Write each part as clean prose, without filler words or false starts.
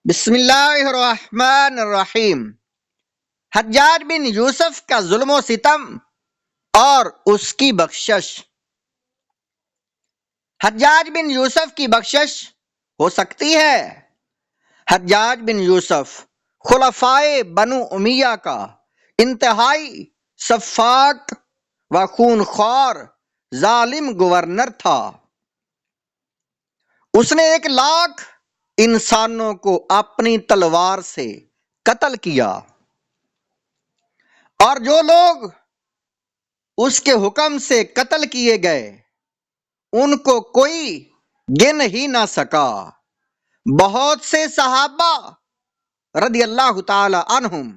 بسم اللہ الرحمن الرحیم۔ حجاج بن یوسف کا ظلم و ستم اور اس کی بخشش۔ حجاج بن یوسف کی بخشش ہو سکتی ہے؟ حجاج بن یوسف خلفائے بنو امیہ کا انتہائی سفاک و خون خوار ظالم گورنر تھا۔ اس نے 1,00,000 انسانوں کو اپنی تلوار سے قتل کیا، اور جو لوگ اس کے حکم سے قتل کیے گئے ان کو کوئی گن ہی نہ سکا۔ بہت سے صحابہ رضی اللہ تعالی عنہم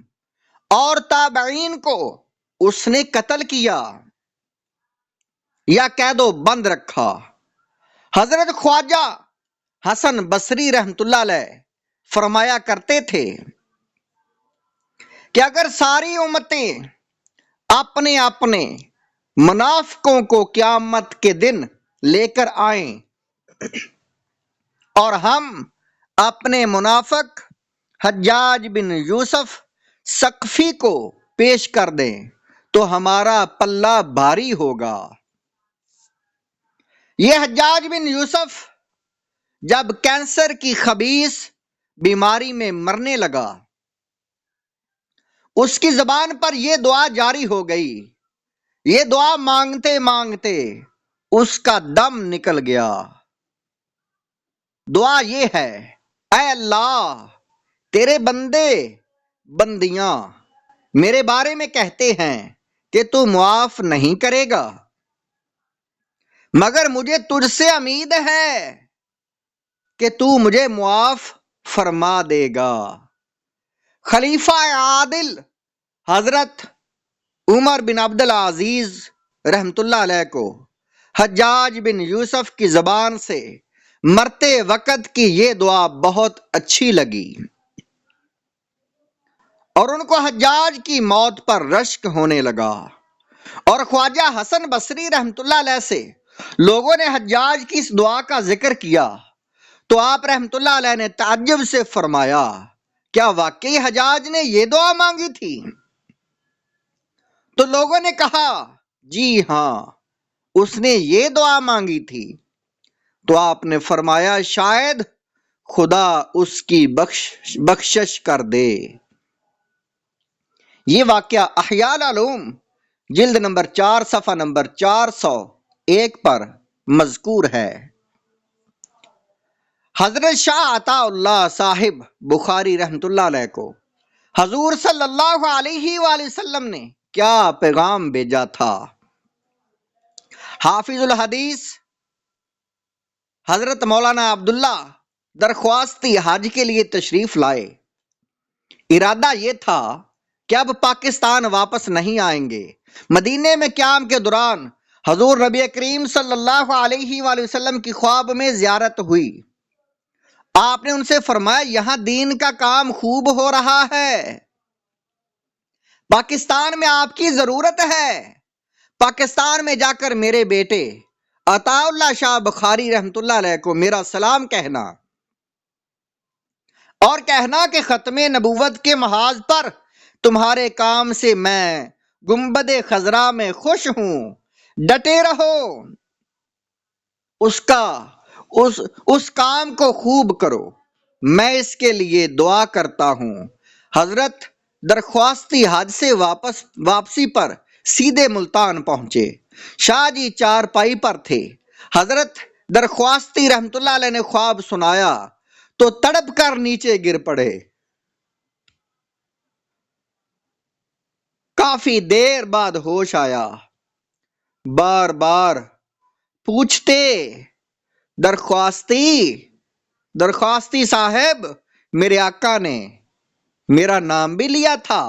اور تابعین کو اس نے قتل کیا یا قید و بند رکھا۔ حضرت خواجہ حسن بصری رحمۃ اللہ علیہ فرمایا کرتے تھے کہ اگر ساری امتیں اپنے اپنے منافقوں کو قیامت کے دن لے کر آئیں اور ہم اپنے منافق حجاج بن یوسف ثقفی کو پیش کر دیں تو ہمارا پلہ بھاری ہوگا۔ یہ حجاج بن یوسف جب کینسر کی خبیث بیماری میں مرنے لگا، اس کی زبان پر یہ دعا جاری ہو گئی۔ یہ دعا مانگتے مانگتے اس کا دم نکل گیا۔ دعا یہ ہے: اے اللہ، تیرے بندے بندیاں میرے بارے میں کہتے ہیں کہ تو معاف نہیں کرے گا، مگر مجھے تجھ سے امید ہے کہ تو مجھے معاف فرما دے گا۔ خلیفہ عادل حضرت عمر بن عبد العزیز رحمت اللہ علیہ کو حجاج بن یوسف کی زبان سے مرتے وقت کی یہ دعا بہت اچھی لگی، اور ان کو حجاج کی موت پر رشک ہونے لگا۔ اور خواجہ حسن بصری رحمت اللہ علیہ سے لوگوں نے حجاج کی اس دعا کا ذکر کیا تو آپ رحمت اللہ علیہ نے تعجب سے فرمایا، کیا واقعی حجاج نے یہ دعا مانگی تھی؟ تو لوگوں نے کہا، جی ہاں، اس نے یہ دعا مانگی تھی۔ تو آپ نے فرمایا، شاید خدا اس کی بخشش کر دے۔ یہ واقعہ احیاء العلوم جلد نمبر 4 صفحہ نمبر 401 پر مذکور ہے۔ حضرت شاہ عطا اللہ صاحب بخاری رحمت اللہ علیہ کو حضور صلی اللہ علیہ وآلہ وسلم نے کیا پیغام بھیجا تھا؟ حافظ الحدیث حضرت مولانا عبداللہ درخواستی حج کے لیے تشریف لائے۔ ارادہ یہ تھا کہ اب پاکستان واپس نہیں آئیں گے۔ مدینے میں قیام کے دوران حضور نبی کریم صلی اللہ علیہ وآلہ وسلم کی خواب میں زیارت ہوئی۔ آپ نے ان سے فرمایا، یہاں دین کا کام خوب ہو رہا ہے، پاکستان میں آپ کی ضرورت ہے۔ پاکستان میں جا کر میرے بیٹے عطا اللہ شاہ بخاری رحمت اللہ علیہ کو میرا سلام کہنا، اور کہنا کہ ختم نبوت کے محاذ پر تمہارے کام سے میں گنبد خضرا میں خوش ہوں، ڈٹے رہو، اس کام کو خوب کرو، میں اس کے لیے دعا کرتا ہوں۔ حضرت درخواستی حج سے واپسی پر سیدھے ملتان پہنچے۔ شاہ جی چارپائی پر تھے۔ حضرت درخواستی رحمت اللہ علیہ نے خواب سنایا تو تڑپ کر نیچے گر پڑے۔ کافی دیر بعد ہوش آیا، بار بار پوچھتے، درخواستی صاحب، میرے آقا نے میرا نام بھی لیا تھا۔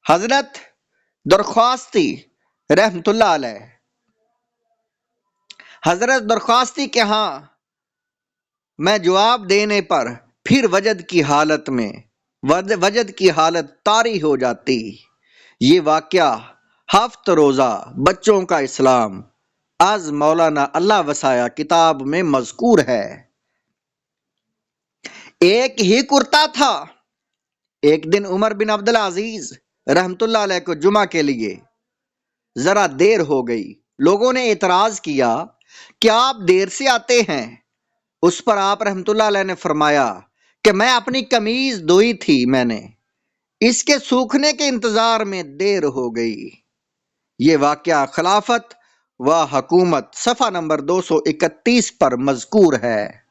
حضرت درخواستی رحمت اللہ علیہ حضرت درخواستی کے ہاں میں جواب دینے پر پھر وجد کی حالت طاری ہو جاتی۔ یہ واقعہ 7 روزہ بچوں کا اسلام از مولانا اللہ وسایا کتاب میں مذکور ہے۔ ایک ہی کرتا تھا۔ ایک دن عمر بن عبدالعزیز رحمت اللہ علیہ کو جمعہ کے لیے ذرا دیر ہو گئی۔ لوگوں نے اعتراض کیا کہ آپ دیر سے آتے ہیں۔ اس پر آپ رحمت اللہ علیہ نے فرمایا کہ میں اپنی قمیض دھوئی تھی، میں نے اس کے سوکھنے کے انتظار میں دیر ہو گئی۔ یہ واقعہ خلافت و حکومت صفحہ نمبر 231 پر مذکور ہے۔